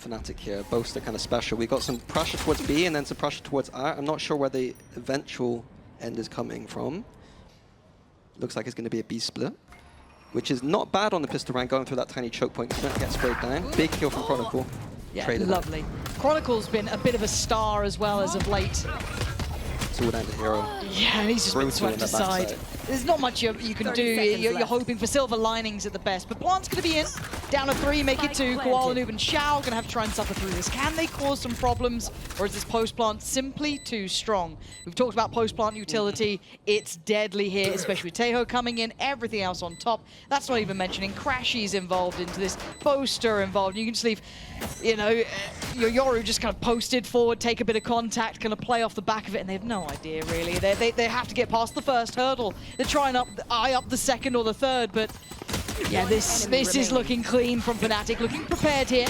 FNATIC here. Boaster kind of special. We got some pressure towards B and then some pressure towards R. I'm not sure where the eventual end is coming from. Looks like it's going to be a B split, which is not bad on the pistol rank going through that tiny choke point. He's going to get sprayed down. Big kill from Chronicle. Yeah, Traded lovely. It. Chronicle's been a bit of a star as well as of late. It's all down to Hiro. Yeah, and he's just been swept aside. There's not much you can do. You're hoping for silver linings at the best. But Plant's going to be in. Down to 3, make it 2. Koalanoob and Shao going to have to try and suffer through this. Can they cause some problems? Or is this post-plant simply too strong? We've talked about post-plant utility. It's deadly here, especially with Tejo coming in. Everything else on top. That's not even mentioning crashies involved into this. Boaster involved. You can just leave, you know, your Yoru just kind of posted forward, take a bit of contact, kind of play off the back of it, and they have no idea, really. They have to get past the first hurdle. They're trying to eye up the second or the third, but yeah, this is looking clean from FNATIC, looking prepared here.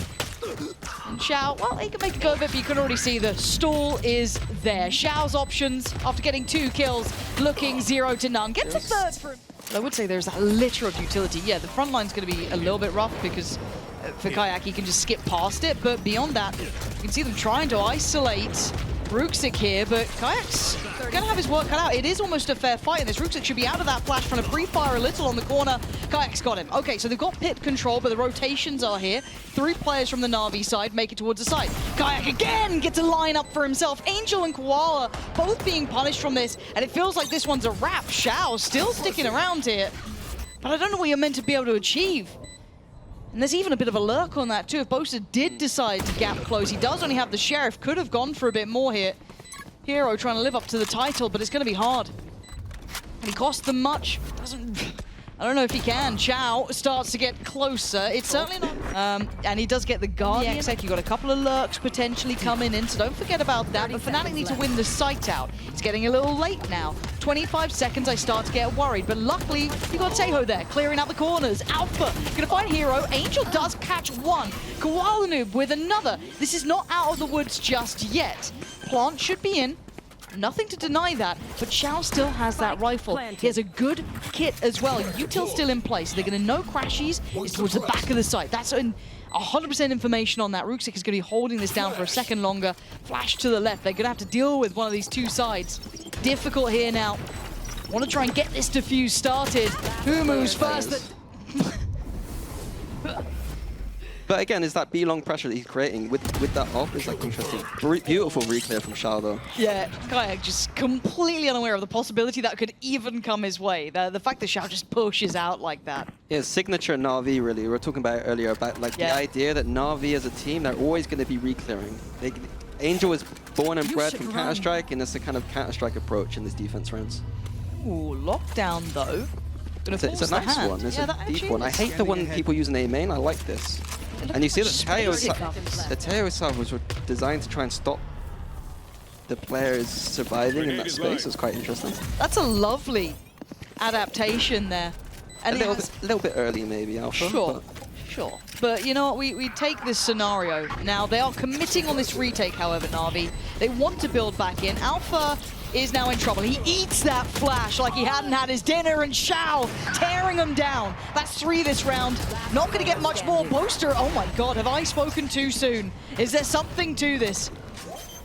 And Shao, well, he can make a go of it, but you can already see the stall is there. Shao's options, after getting 2 kills, looking 0 to none. Gets a third for him. I would say there's that litter of utility. Yeah, the front line's going to be a little bit rough because for kaajak, he can just skip past it, but beyond that, you can see them trying to isolate Ruxic here, but kaajak's gonna have his work cut out. It is almost a fair fight, and this Ruxic should be out of that flash, trying to pre-fire a little on the corner. kaajak's got him. Okay, so they've got pit control, but the rotations are here. 3 players from the Navi side make it towards the side. kaajak again gets a line up for himself. Angel and Koala both being punished from this, and it feels like this one's a wrap. Shao still sticking around here, but I don't know what you're meant to be able to achieve. And there's even a bit of a lurk on that too. If Boaster did decide to gap close, he does only have the Sheriff. Could have gone for a bit more here. Hiro trying to live up to the title, but it's going to be hard. And he cost them much. I don't know if he can. Shao starts to get closer. It's certainly not. And he does get the Guardian. You've got a couple of lurks potentially coming in, so don't forget about that. But FNATIC need to win the site out. It's getting a little late now. 25 seconds, I start to get worried. But luckily, you got Tejo there, clearing out the corners. Alpha gonna find Hiro. Angel does catch one. Koalanoob with another. This is not out of the woods just yet. Plant should be in. Nothing to deny that, but Shao still has that rifle. He has a good kit as well. Util still in place. They're going to know crashies is towards the back of the site. That's 100% information on that. Ruxic is going to be holding this down for a second longer. Flash to the left. They're going to have to deal with one of these 2 sides. Difficult here now. Want to try and get this defuse started. Who moves first? But again, is that B-long pressure that he's creating with that off is like interesting. Beautiful reclear from Shao though. Yeah, kaajak just completely unaware of the possibility that could even come his way. The fact that Shao just pushes out like that. Yeah, signature NAVI really. We were talking about it earlier about like the idea that NAVI as a team, they're always going to be reclearing. Angel was born and bred from Counter-Strike, and it's a kind of Counter-Strike approach in this defense rounds. Ooh, lockdown though. It's a nice one. It's a deep one. I hate the one people use in A main. I like this. And you see that the Tejo itself was designed to try and stop the players surviving in that space. It's quite interesting. That's a lovely adaptation there. And a little bit early maybe, Alpha. Sure. But you know what, we take this scenario. Now, they are committing on this retake, however, Navi. They want to build back in. Alpha is now in trouble. He eats that flash like he hadn't had his dinner, and Shao tearing him down. That's 3 this round. Not going to get much more. Boaster, oh my god, have I spoken too soon? Is there something to this?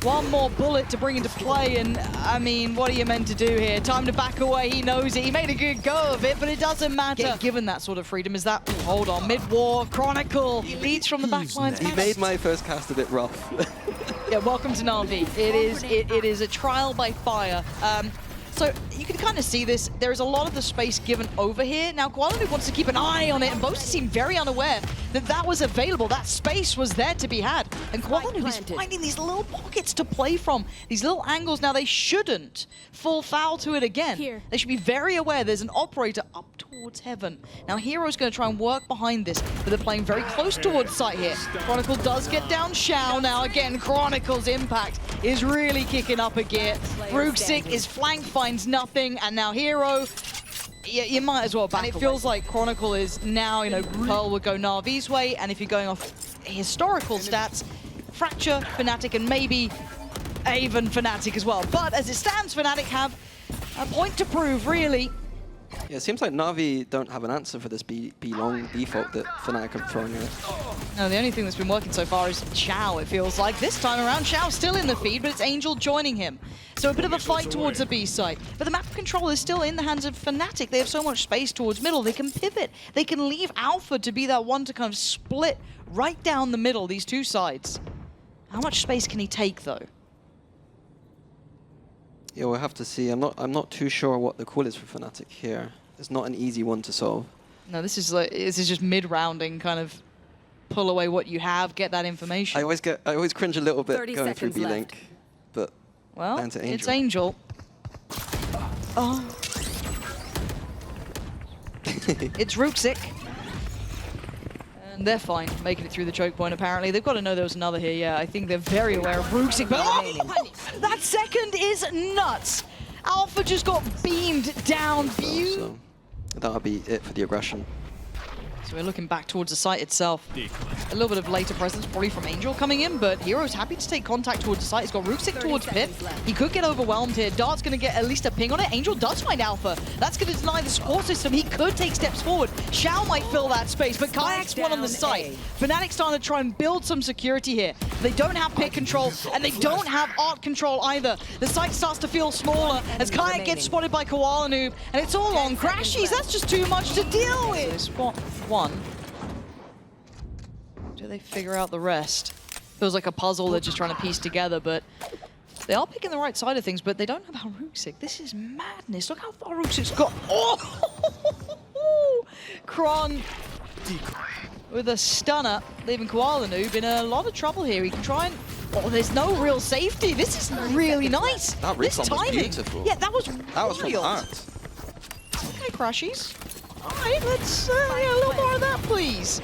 One more bullet to bring into play, and I mean, what are you meant to do here? Time to back away, he knows it. He made a good go of it, but it doesn't matter. Given that sort of freedom, is that, hold on, mid-war, Chronicle, he leads from the back lines. He made my first cast a bit rough. Yeah, welcome to NAVI. It is a trial by fire. So you can kind of see this. There is a lot of the space given over here. Now, Koalanoob wants to keep an eye on it, and Boaster seemed very unaware that that was available. That space was there to be had. And Koalanoob is finding these little pockets to play from, these little angles. Now, they shouldn't fall foul to it again. They should be very aware there's an operator up towards heaven. Now, Hiro's going to try and work behind this, but they're playing very close towards sight here. Chronicle does get down Shao. Now, again, Chronicle's impact is really kicking up a gear. Ruxic is flank finds nothing, and now Hiro, you might as well back away. It feels like Chronicle is now, you know, Pearl would go Navi's way, and if you're going off historical stats, Fracture, FNATIC, and maybe even FNATIC as well. But as it stands, FNATIC have a point to prove, really. Yeah, it seems like NAVI don't have an answer for this B long default that FNATIC are throwing at. No, the only thing that's been working so far is Shao, it feels like. This time around, Shao's still in the feed, but it's Angel joining him. So a bit of a fight towards the B site. But the map control is still in the hands of FNATIC. They have so much space towards middle. They can pivot. They can leave Alpha to be that one to kind of split right down the middle, these two sides. How much space can he take, though? Yeah, we'll have to see. I'm not too sure what the call is for FNATIC here. It's not an easy one to solve. No, this is just mid-rounding, kind of pull away what you have, get that information. I always cringe a little bit going through B Link, but well, down to Angel. It's Angel. Oh. It's Ruxic. And they're fine, making it through the choke point, apparently. They've got to know there was another here, yeah. I think they're very aware of Ruxic. But oh, that second is nuts! Alpha just got beamed down. So that'll be it for the aggression. So we're looking back towards the site itself. A little bit of later presence, probably from Angel coming in, but Hero's happy to take contact towards the site. He's got Ruxic towards Pit. He could get overwhelmed here. Dart's going to get at least a ping on it. Angel does find Alpha. That's going to deny the support system. He could take steps forward. Shao might fill that space, but kaajac's one on the site. FNATIC starting to try and build some security here. They don't have pit control, and they don't have art control either. The site starts to feel smaller as kaajak gets spotted by koalanoob, and it's all on crashies. That's just too much to deal with. Spot one. Do they figure out the rest? Feels like a puzzle they're just trying to piece together, but they are picking the right side of things, but they don't have how Ruxic. This is madness. Look how far Ruxic's got. Oh! Cron with a stunner, leaving koalanoob in a lot of trouble here. He can try and... Oh, there's no real safety. This is really nice. That Reklam was beautiful. Yeah, that was from art. Okay, crashies. All right, let's get a little more of that, please.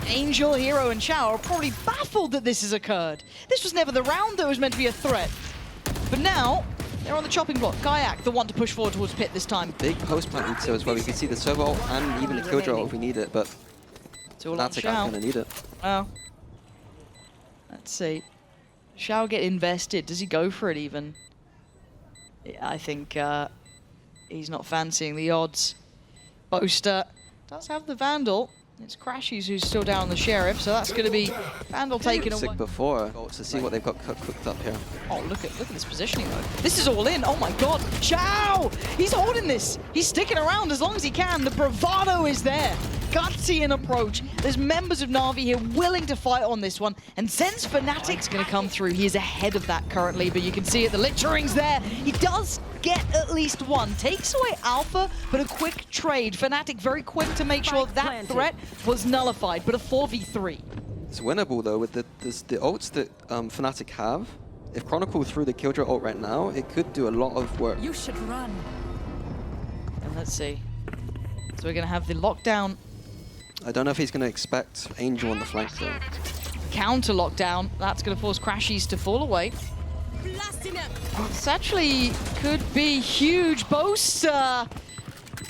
Angel, Hero, and Shao are probably baffled that this has occurred. This was never the round that was meant to be a threat. But now, they're on the chopping block. kaajak, the one to push forward towards Pit this time. Big post plant needs to as well. You can see the servo ult and even the killjoy ult if we need it, but FNATIC aren't going to need it. Oh. Let's see. Shao get invested. Does he go for it even? Yeah, I think he's not fancying the odds. Boaster does have the Vandal. It's crashies who's still down on the Sheriff, so that's going to be Vandal taken away. Before to see what they've got cooked up here. Oh, look at this positioning though. This is all in. Oh my God, Shao! He's holding this. He's sticking around as long as he can. The bravado is there. Gutsy in approach. There's members of NAVI here willing to fight on this one, and since FNATIC's going to come through, he is ahead of that currently. But you can see it. The littering's there. He does get at least one. Takes away Alpha, but a quick trade. FNATIC very quick to make sure that threat was nullified, but a 4v3. It's winnable though with the ults that FNATIC have. If Chronicle threw the killjoy ult right now, it could do a lot of work. You should run. And let's see. So we're going to have the lockdown. I don't know if he's going to expect Angel on the flank though. Counter lockdown. That's going to force crashies to fall away. This actually could be huge. Boaster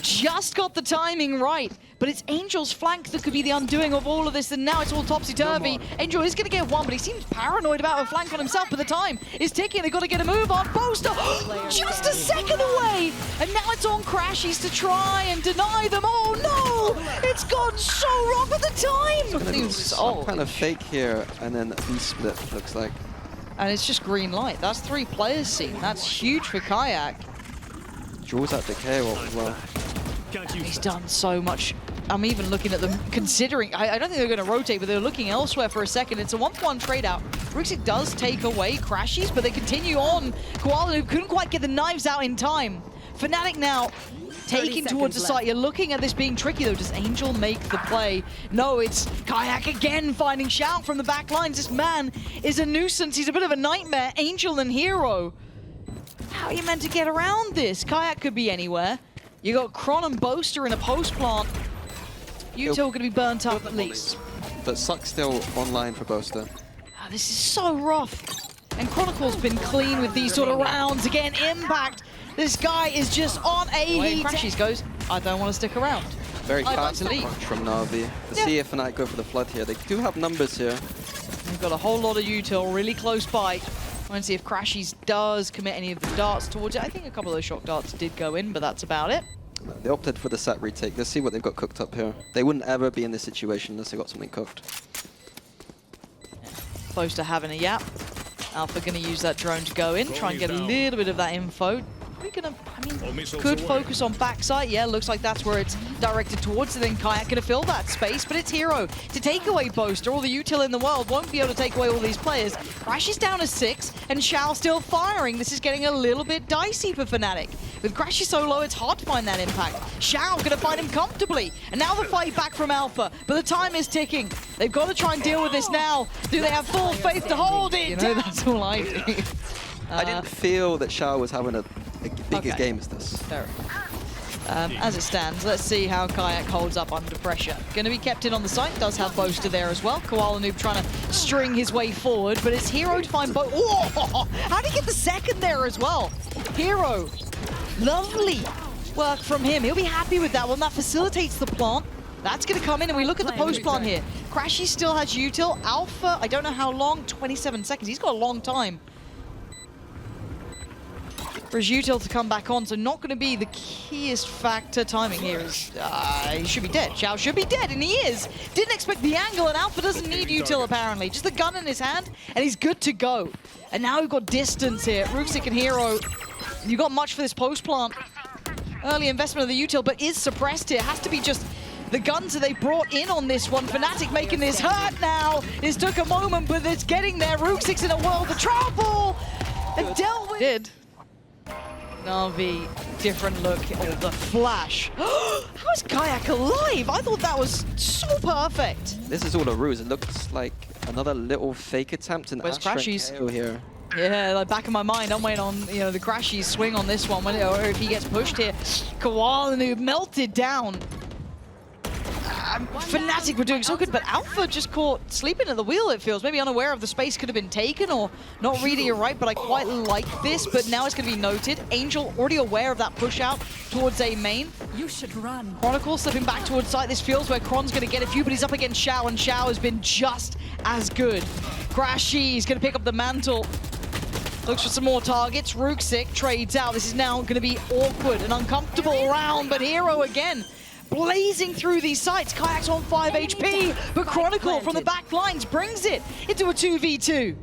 just got the timing right. But it's Angel's flank that could be the undoing of all of this, and now it's all topsy-turvy. Angel is going to get one, but he seems paranoid about a flank on himself, but the time is ticking. They've got to get a move on. Boaster, just a second away! And now it's on crashies to try and deny them. Oh no! It's gone so wrong with the time! It's some kind of fake here, and then a B-split, looks like. And it's just green light. That's 3 players seen. That's huge for kaajak. Draws that decay ult as well. He's done so much. I'm even looking at them, considering, I don't think they're going to rotate, but they're looking elsewhere for a second. It's a 1-for-1 trade out. Ruxic does take away crashies, but they continue on. koalanoob couldn't quite get the knives out in time. FNATIC now taking towards the site. You're looking at this being tricky though. Does Angel make the play? No, it's kaajak again finding Shao from the back lines. This man is a nuisance. He's a bit of a nightmare. Angel and Hero. How are you meant to get around this? kaajak could be anywhere. You got Cron and Boaster in a post plant. You two are going to be burnt up at least. But Suck's still online for Boaster. Oh, this is so rough. And Chronicle's been clean with these sort of rounds. Again, Impact. This guy is just on a heat. Crashies goes, I don't want to stick around. Very fast approach from NAVI. To see if FNATIC go for the flood here. They do have numbers here. We've got a whole lot of util really close by. I want to see if crashies does commit any of the darts towards it. I think a couple of those shock darts did go in, but that's about it. They opted for the sat retake. Let's see what they've got cooked up here. They wouldn't ever be in this situation unless they got something cooked. Boaster having a yap. Alpha going to use that drone to go in, try and get a little bit of that info. We're gonna, I mean, could focus on backside. Yeah, looks like that's where it's directed towards. And then kaajak gonna fill that space, but it's hiro to take away Boaster. All the util in the world won't be able to take away all these players. crashies down to 6, and Shao still firing. This is getting a little bit dicey for FNATIC. With crashies so low, it's hard to find that impact. Shao gonna find him comfortably, and now the fight back from Alpha. But the time is ticking. They've got to try and deal with this now. Do they have full faith to hold it? You know, that's all I do. I didn't feel that Shao was having a big game as this. Fair. As it stands, let's see how kaajak holds up under pressure. Going to be kept in on the site, does have Boaster there as well. koalanoob trying to string his way forward, but it's hiro to find Boaster. Oh, how did he get the second there as well? Hiro, lovely work from him. He'll be happy with that one. That facilitates the plant. That's going to come in, and we look at the post plant here. crashies still has util. Alpha, I don't know how long, 27 seconds. He's got a long time for his util to come back on, so not going to be the keyest factor. Timing here is, he should be dead. Shao should be dead, and he is. Didn't expect the angle, and Alpha doesn't need util apparently. Just the gun in his hand, and he's good to go. And now we've got distance here. Ruxic and hiro, you got much for this post plant. Early investment of the util, but is suppressed here. Has to be just the guns that they brought in on this one. FNATIC making this hurt now. This took a moment, but it's getting there. Ruxic's in a world of trouble. And dealt with. Did. NAVI, different look. Oh, the flash. How is kaajak alive? I thought that was so perfect. This is all a ruse. It looks like another little fake attempt in crashies here. Yeah, like back in my mind, I'm waiting on the crashies swing on this one, or if he gets pushed here. koalanoob melted down. FNATIC were doing so good, but Alpha just caught sleeping at the wheel, it feels. Maybe unaware of the space could have been taken, or not reading it right, but I quite like this. But now it's going to be noted. Angel already aware of that push out towards A main. You should run. Chronicle slipping back towards site. This feels where Kron's going to get a few, but he's up against Shao, and Shao has been just as good. crashies going to pick up the mantle. Looks for some more targets. Ruxic trades out. This is now going to be awkward and uncomfortable round, but hiro again blazing through these sites. kaajak's on 5 HP, but Chronicle from the back lines brings it into a 2v2.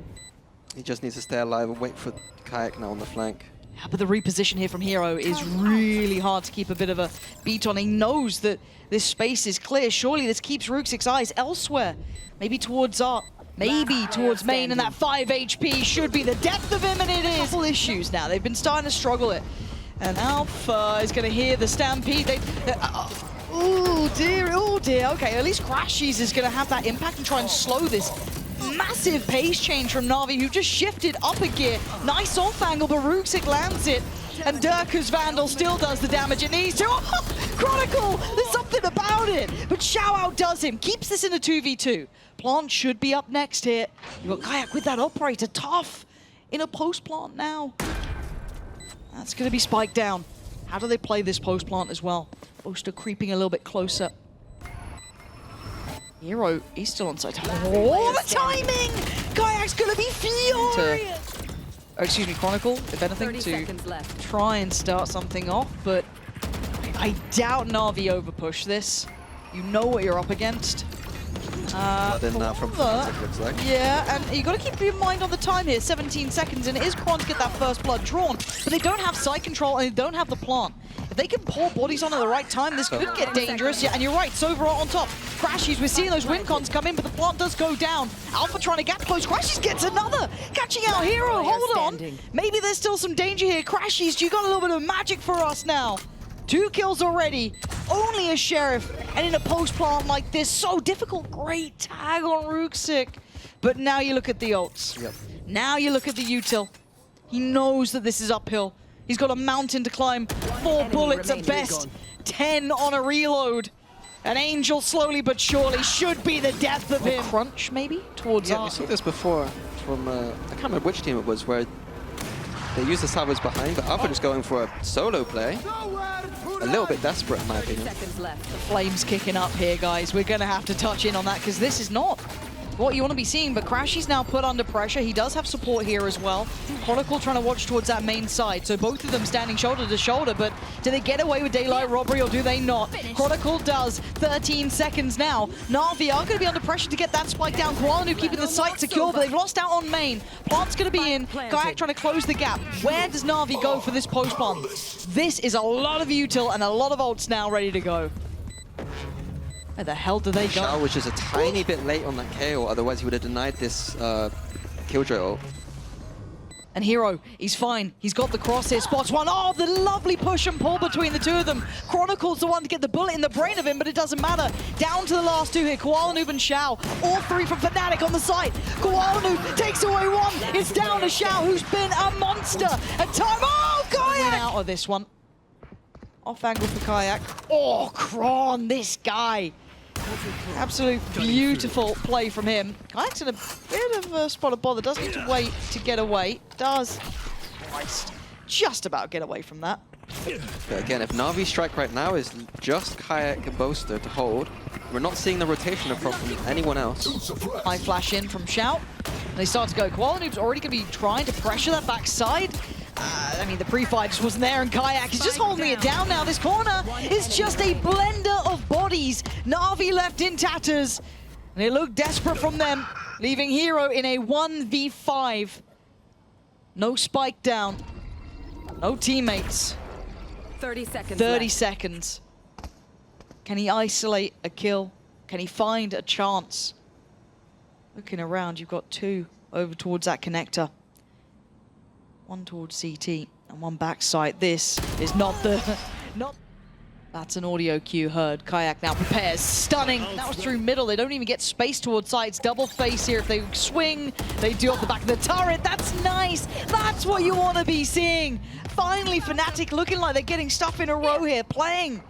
He just needs to stay alive and wait for kaajak now on the flank. Yeah, but the reposition here from hiro is really hard to keep a bit of a beat on. He knows that this space is clear. Surely this keeps Ruxic's eyes elsewhere. Maybe towards art. Maybe towards main, and that 5 HP should be the depth of him, and it is. Couple issues now. They've been starting to struggle it. And Alpha is going to hear the stampede. Oh dear, okay, at least crashies is going to have that impact and try and slow this massive pace change from NAVI, who just shifted up a gear. Nice off angle, but Ruxic lands it. And Durka's Vandal still does the damage it needs to. Oh, Chronicle, there's something about it. But Shao outdoes him, keeps this in a 2v2. Plant should be up next here. You've got kaajak with that operator, tough in a post plant now. That's going to be spiked down. How do they play this post plant as well? Boaster creeping a little bit closer. hiro, he's still on site. Oh, the timing! kaajak's going to be furious! Excuse me, Chronicle, if anything, to try and start something off, but I doubt NAVI overpush this. You know what you're up against. From FNATIC, looks like. Yeah, and you got to keep your mind on the time here, 17 seconds, and it is Cron to get that first blood drawn, but they don't have site control and they don't have the plant. If they can pour bodies on at the right time, this could get dangerous. Yeah, and you're right, Sova on top. crashies, we're seeing those win cons come in, but the plant does go down. Alpha trying to gap close. crashies gets another. Catching out hiro, hold on. Maybe there's still some danger here. crashies, you got a little bit of magic for us now. 2 kills already, only a sheriff, and in a post plant like this, so difficult. Great tag on Ruxic. But now you look at the ults. Yep. Now you look at the util. He knows that this is uphill. He's got a mountain to climb, 4 bullets at best, 10 on a reload. An Angel slowly but surely should be the death of him. Crunch maybe towards we saw this before from, I can't remember which team it was, where they used the salvos behind, but Alpha just going for a solo play. A little bit desperate, in my opinion. The flames kicking up here, guys. We're going to have to touch in on that, because this is not what you want to be seeing, but crashies now put under pressure. He does have support here as well. Chronicle trying to watch towards that main side, so both of them standing shoulder to shoulder, but do they get away with daylight robbery or do they not? Chronicle does. 13 seconds now. NAVI are going to be under pressure to get that spike down. koalanoob keeping the site secure, but they've lost out on main. Plant's going to be in. kaajak trying to close the gap. Where does NAVI go for this post plant? This is a lot of util and a lot of ults now ready to go. Where the hell do they go? Shao was just a tiny bit late on that KO, otherwise he would have denied this Killjoy ult. And Hiro, he's fine. He's got the crosshair, spots one. Oh, the lovely push and pull between the two of them. Chronicle's the one to get the bullet in the brain of him, but it doesn't matter. Down to the last two here, koalanoob and Shao. All three from FNATIC on the site. koalanoob takes away one. It's down to Shao, who's been a monster. And time, oh, kaajak! Out of this one. Off angle for kaajak. Oh, Kron, this guy. Absolute beautiful play from him. kajak's in a bit of a spot of bother. Does need to wait to get away. Does. Christ. Just about get away from that. But again, if Navi's strike right now is just kaajak and Boaster to hold, we're not seeing the rotation approach from anyone else. High flash in from Shao. And they start to go. koalanoob's already going to be trying to pressure that backside. I mean, the pre-fight just wasn't there, and kaajak is just holding it down now. This corner is just a blender of bodies. NAVI left in tatters, and it looked desperate from them, leaving Hiro in a 1v5. No spike down, no teammates. 30 seconds 30 seconds. Can he isolate a kill? Can he find a chance? Looking around, you've got two over towards that connector. One towards CT and one backside. This is not the... That's an audio cue heard. kaajak now prepares. Stunning. That was through middle. They don't even get space towards sides. Double face here. If they swing, they do off the back of the turret. That's nice. That's what you want to be seeing. Finally, FNATIC looking like they're getting stuff in a row here. Playing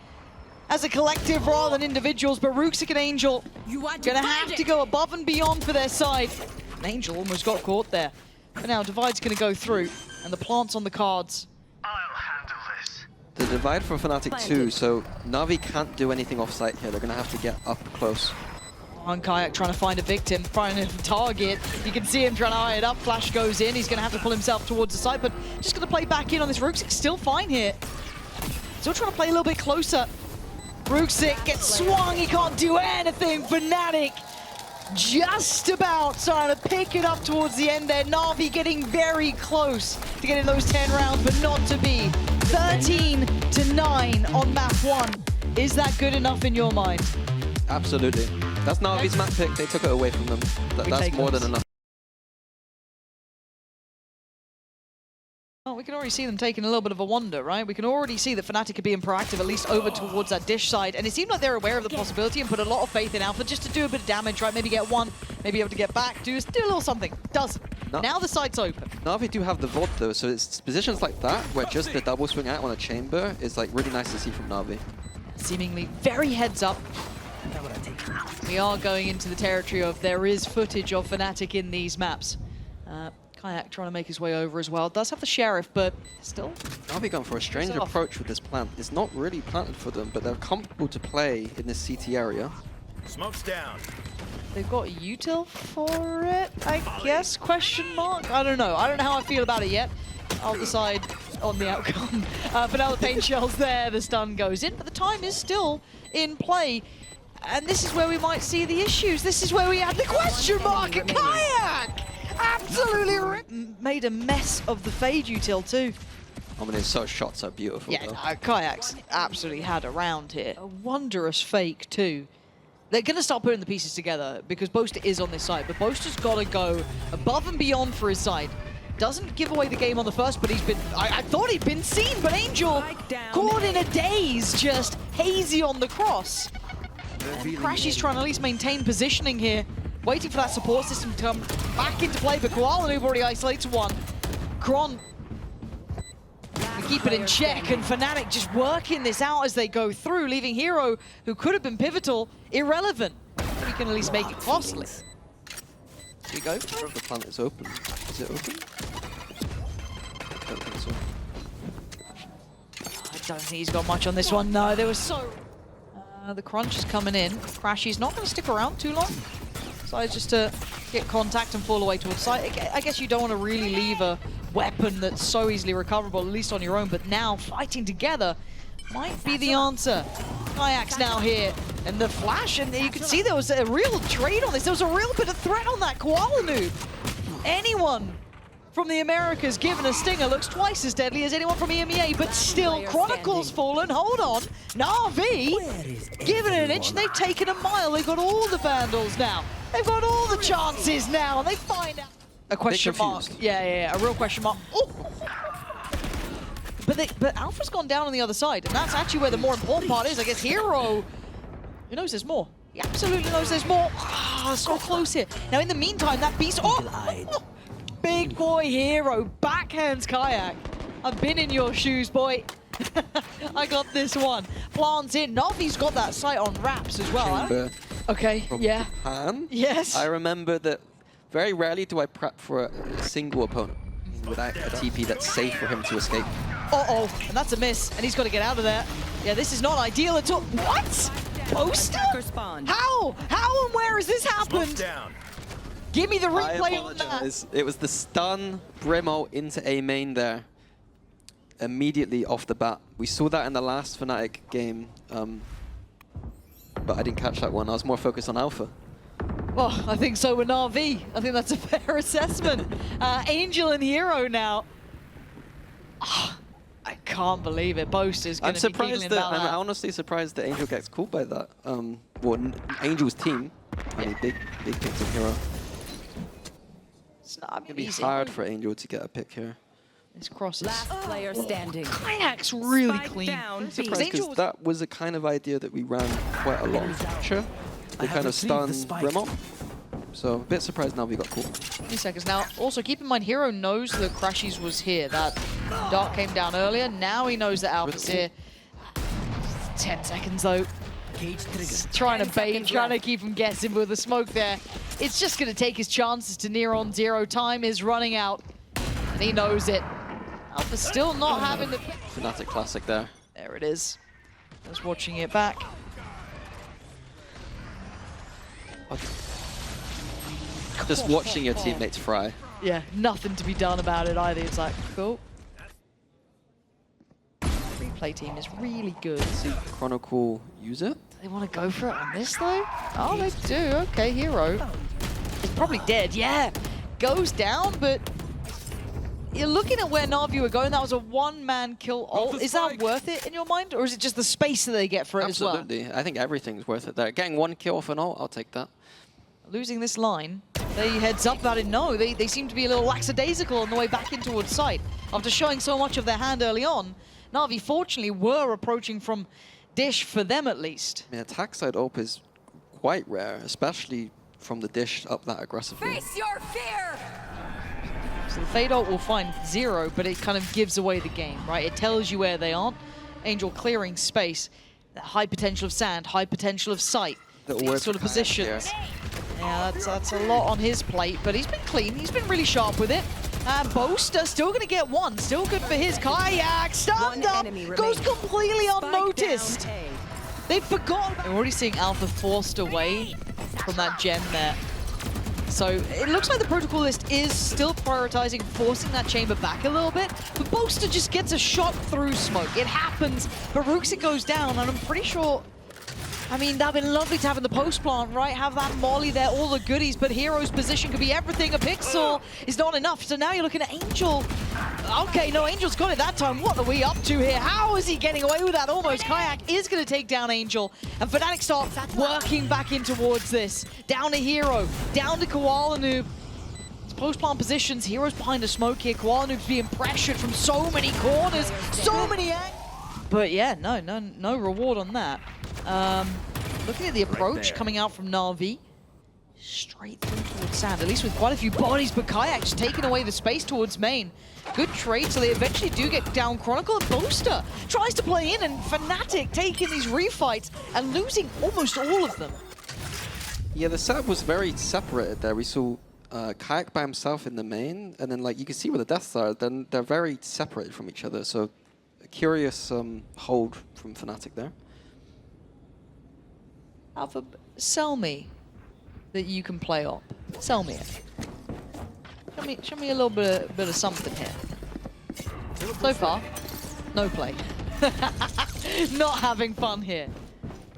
as a collective rather than individuals. But Ruxic and Angel going to have to go above and beyond for their side. And Angel almost got caught there. But now Divide's going to go through, and the plant's on the cards. I'll handle this. The divide from FNATIC 2, so Navi can't do anything off-site here. They're going to have to get up close. On kaajak trying to find a victim, finding a target. You can see him trying to eye it up. Flash goes in. He's going to have to pull himself towards the side, but just going to play back in on this. Ruxic's still fine here. Still trying to play a little bit closer. Ruxic gets swung. He can't do anything. FNATIC just about trying to pick it up towards the end there. NAVI getting very close to getting those 10 rounds, but not to be. 13-9 on map 1. Is that good enough in your mind? Absolutely. That's Navi's map pick. They took it away from them. That's more than enough. Well, we can already see them taking a little bit of a wander, right? We can already see that FNATIC are being proactive, at least over towards that dish side. And it seemed like they're aware of the possibility and put a lot of faith in Alpha just to do a bit of damage, right? Maybe get one, maybe able to get back, do a little something. Doesn't. Now the site's open. Navi do have the VOD though, so it's positions like that where just the double swing out on a chamber is like really nice to see from Navi. Seemingly very heads up. We are going into the territory of there is footage of FNATIC in these maps. kaajak trying to make his way over as well. Does have the Sheriff, but still. Navi going for a strange approach with this plant. It's not really planted for them, but they're comfortable to play in this CT area. Smoke's down. They've got util for it, I guess, question mark? I don't know. I don't know how I feel about it yet. I'll decide on the outcome. For now, the paint shell's there, the stun goes in, but the time is still in play. And this is where we might see the issues. This is where we have the question mark. kaajak! Absolutely made a mess of the fade util too. I mean, his shots are beautiful. Yeah, kajak's absolutely had a round here. A wondrous fake too. They're going to start putting the pieces together because Boaster is on this side, but Boaster's got to go above and beyond for his side. Doesn't give away the game on the first, but he's been... I thought he'd been seen, but Angel caught in a daze, just hazy on the cross. And crashies trying to at least maintain positioning here, waiting for that support system to come back into play, but koalanoob already isolates one. Kron keep it in check, and FNATIC just working this out as they go through, leaving Hiro, who could have been pivotal, irrelevant. We can at least make it costly. Here we go. The plant is open. Is it open? I don't think so. I don't think he's got much on this one. No, there was so... the crunch is coming in. crashies not going to stick around too long. Decides just to get contact and fall away towards site. I guess you don't want to really leave a weapon that's so easily recoverable, at least on your own, but now fighting together might be the answer. Kajak's now here, and the flash, and you can see there was a real trade on this. There was a real bit of threat on that koalanoob. Anyone from the Americas given a stinger looks twice as deadly as anyone from EMEA, but still, Chronicle's fallen. Hold on, NAVI given it an inch, and they've taken a mile. They've got all the Vandals now. They've got all the chances now, and they find out. A question mark. Yeah, a real question mark. Oh. But Alpha's gone down on the other side, and that's actually where the more important part is. I guess Hero, he knows there's more. He absolutely knows there's more. Ah, so close here. Now, in the meantime, that beast. Oh, big boy Hero backhands Kajak. I've been in your shoes, boy. I got this one. Plants in. Navi's got that sight on wraps as well. Okay, yeah. Japan. Yes. I remember that very rarely do I prep for a single opponent without a TP that's safe for him to escape. Uh-oh, and that's a miss, and he's got to get out of there. Yeah, this is not ideal at all. What? Boaster? How? How and where has this happened? Give me the replay on that. It was the stun Brimo into A main there. Immediately off the bat. We saw that in the last FNATIC game, but I didn't catch that one. I was more focused on Alpha. Well, I think so with NAVI. I think that's a fair assessment. Angel and Hero now. Oh, I can't believe it. Boaster's going to be giggling about that. I'm honestly surprised that Angel gets called by that. Well, Angel's team. I mean, big picks in Hero. It's not going to be hard for Angel to get a pick here. This crosses. Last player standing. Kajak's really Spike clean. down, Because that was a kind of idea that we ran quite a lot. Sure. They kind of stunned Brimo. So a bit surprised now we got caught. 20 seconds now. Also, keep in mind, Hero knows that crashies was here. That dart came down earlier. Now he knows that Alpha's here. 10 seconds though. Trying to bait, trying to keep him guessing with the smoke there. It's just going to take his chances to near on zero. Time is running out, and he knows it. Alpha's still not having the... FNATIC classic there. There it is. Just watching it back. Just watching your teammates fry. Yeah, nothing to be done about it either. It's like, cool. Replay team is really good. See Chronicle use it? Do they want to go for it on this though? Oh, they do. Okay, Hero is probably dead. Yeah, goes down, but you're looking at where NAVI were going. That was a one-man kill ult. Is that worth it in your mind, or is it just the space that they get for it as well? Absolutely. I think everything's worth it there. Getting one kill off an ult, I'll take that. Losing this line, they heads up about it. No, they seem to be a little lackadaisical on the way back in towards site. After showing so much of their hand early on, NAVI fortunately were approaching from dish, for them at least. I mean, attack side op is quite rare, especially from the dish up that aggressively. Face your fear! So the fade ult will find zero, but it kind of gives away the game, right? It tells you where they are. Angel clearing space. That high potential of sand, high potential of sight. These sort of positions. Yeah, that's a lot on his plate, but he's been clean. He's been really sharp with it. And Boaster still going to get one. Still good for his Kajak. Stunned up. Goes completely unnoticed. They've forgotten. We're already seeing Alpha forced away from that gem there. So it looks like the protocol list is still prioritizing forcing that chamber back a little bit, but Boaster just gets a shot through smoke. It happens, but Ruxic goes down, and I'm pretty sure, I mean, that'd been lovely to have in the post plant, right? Have that molly there, all the goodies, but Hero's position could be everything. A pixel is not enough, so now you're looking at Angel. Okay, no, Angel's got it that time. What are we up to here? How is he getting away with that almost? Kajak is going to take down Angel, and FNATIC start working back in towards this. Down to Hero, down to koalanoob. It's post-plant positions. Hero's behind the smoke here. koalanoob's being pressured from so many corners, so many angles. But yeah, no reward on that. Looking at the approach coming out from NAVI. Straight through towards sand, at least with quite a few bodies, but Kajak's taking away the space towards main. Good trade, so they eventually do get down Chronicle. And Boaster tries to play in, and FNATIC taking these refights and losing almost all of them. Yeah, the setup was very separated there. We saw Kajak by himself in the main, and then like you can see where the deaths are, then they're very separated from each other. So a curious hold from FNATIC there. Alpha, sell me. that you can play on? Sell me it. Show me a little bit of something here. So far, no play. Not having fun here.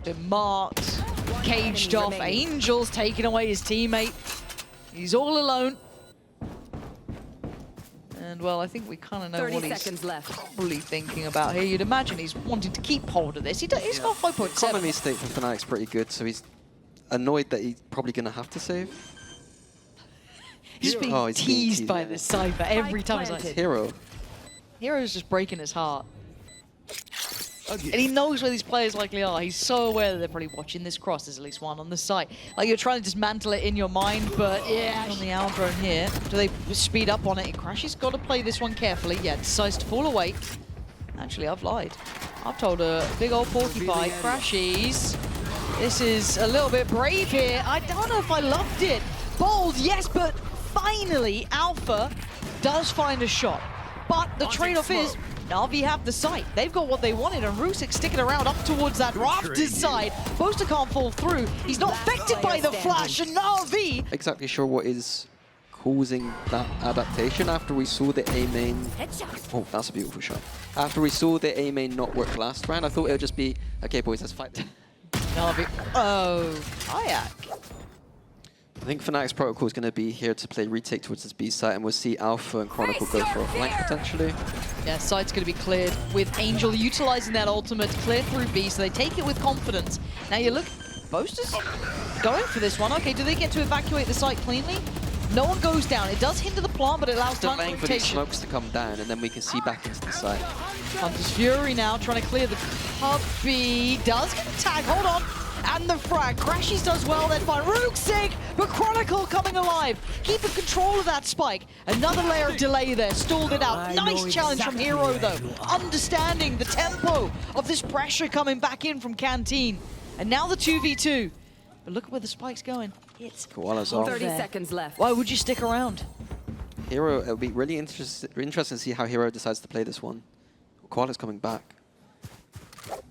Been marked, caged off. Angel's taking away his teammate. He's all alone. And well, I think we kind of know what he's probably thinking about here. You'd imagine he's wanting to keep hold of this. He's got 5.7. Economy state for FNATIC's pretty good, so he's annoyed that he's probably going to have to save. He's being teased by this Cypher every time. He's like, Hiro. Hiro's just breaking his heart. And he knows where these players likely are. He's so aware that they're probably watching this cross. There's at least one on the site. Like, you're trying to dismantle it in your mind, but yeah, on the hour drone here. Do they speed up on it? crashies got to play this one carefully. Yeah, decides to fall away. Actually, I've lied. I've told a big old porcupine. crashies. This is a little bit brave here. I don't know if I loved it. Bold, yes, but finally, Alpha does find a shot. But the trade-off is, NAVI have the site. They've got what they wanted, and Ruxic sticking around up towards that rafters side. Boaster can't fall through. He's not affected by the flash, and NAVI... Exactly sure what is causing that adaptation after we saw the A main... Oh, that's a beautiful shot. After we saw the A main not work last round, I thought it would just be, okay boys, let's fight. NAVI... Oh, kaajak. I think FNATIC's protocol is going to be here to play retake towards this B site, and we'll see Alpha and Chronicle go for a flank potentially. Yeah, site's going to be cleared with Angel utilizing that ultimate to clear through B, so they take it with confidence. Now you look, Boaster's going for this one. Okay, do they get to evacuate the site cleanly? No one goes down. It does hinder the plant, but it allows time for delaying for these rotation. smokes to come down, and then we can see back into the site. Hunter's Fury now trying to clear the cubby. Does get a tag, hold on. And the frag. crashies does well, then by Ruxic, but Chronicle coming alive. Keeping control of that spike. Another layer of delay there, stalled it out. Nice challenge from Hiro though. Understanding the tempo of this pressure coming back in from Canteen. And now the 2v2. But look at where the spike's going. It's Koala's off. 30 seconds left. Why would you stick around? Hiro, it'll be really interesting to see how Hiro decides to play this one. Koala's coming back.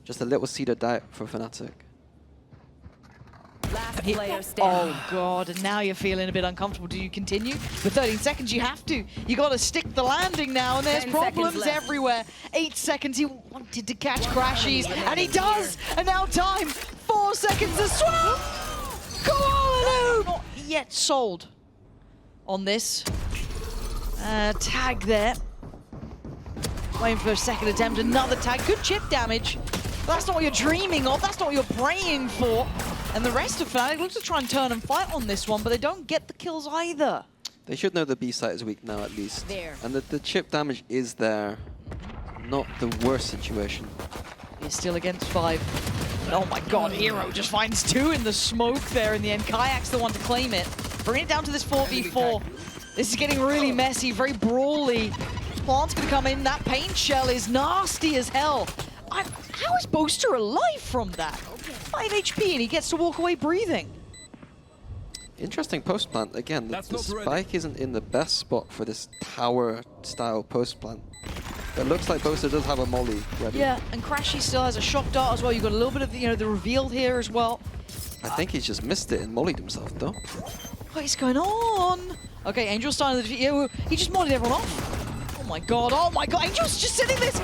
Just a little seed of doubt for FNATIC. Last player standing. Oh god, and now you're feeling a bit uncomfortable. Do you continue? For 13 seconds you have to. You got to stick the landing now, and there's 10 problems seconds left. everywhere. 8 seconds, he wanted to catch crashies, and he does! And now time, 4 seconds to swap! koalanoob! Not yet sold on this. Tag there. Waiting for a second attempt, another tag. Good chip damage. That's not what you're dreaming of, that's not what you're praying for. And the rest of FNATIC looks to try and turn and fight on this one, but they don't get the kills either. They should know the B site is weak now at least. There. And the chip damage is there. Not the worst situation. He's still against 5. Oh my god, Hiro just finds 2 in the smoke there in the end. kaajac's the one to claim it. Bring it down to this 4v4. This is getting really messy, very brawly. Plant's gonna come in, that paint shell is nasty as hell. How is Boaster alive from that? 5 HP and he gets to walk away breathing. Interesting post plant. Again, the spike isn't in the best spot for this tower style post plant. But it looks like Boaster does have a molly ready. Yeah, and crashies still has a shock dart as well. You've got a little bit of the reveal here as well. I think he's just missed it and mollied himself though. What is going on? Okay, Angel's starting the yeah, he just modded everyone off. Oh my god, Angel's just sitting this.